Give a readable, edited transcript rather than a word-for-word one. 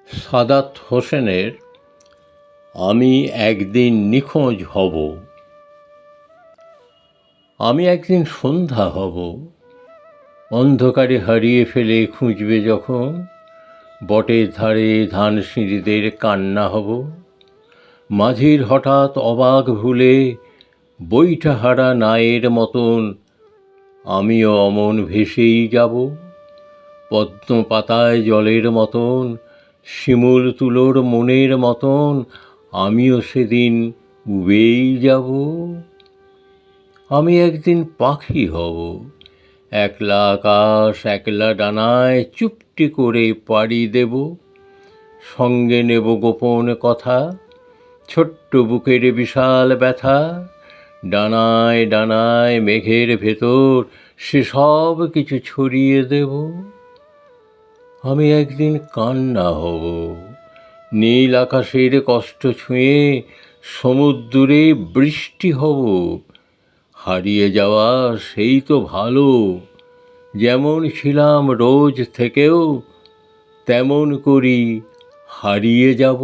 সাদাত হোসেনের আমি একদিন নিখোঁজ হব। আমি একদিন সন্ধ্যা হব, অন্ধকারে হারিয়ে ফেলে খুঁজবে যখন, বটের ধারে ধানসিঁড়িদের কান্না হব। মাঝির হঠাৎ অবাক ভুলে বৈঠাহারা নায়ের মতন আমিও অমন ভেসেই যাব। পদ্ম পাতায় জলের মতন, শিমুল তুলোর মনের মতন আমিও সেদিন উবেই যাব। আমি একদিন পাখি হব, একলা আকাশ একলা ডানায় চুপটি করে পাড়ি দেব। সঙ্গে নেব গোপন কথা, ছোট্ট বুকের বিশাল ব্যথা। ডানায় ডানায় মেঘের ভেতর সে সব কিছু ছড়িয়ে দেব। আমি একদিন কান্না হব, নীল আকাশের কষ্ট ছুঁয়ে সমুদ্রে বৃষ্টি হব। হারিয়ে যাওয়া সেই তো ভালো, যেমন ছিলাম রোজ থেকেও তেমন করি হারিয়ে যাব।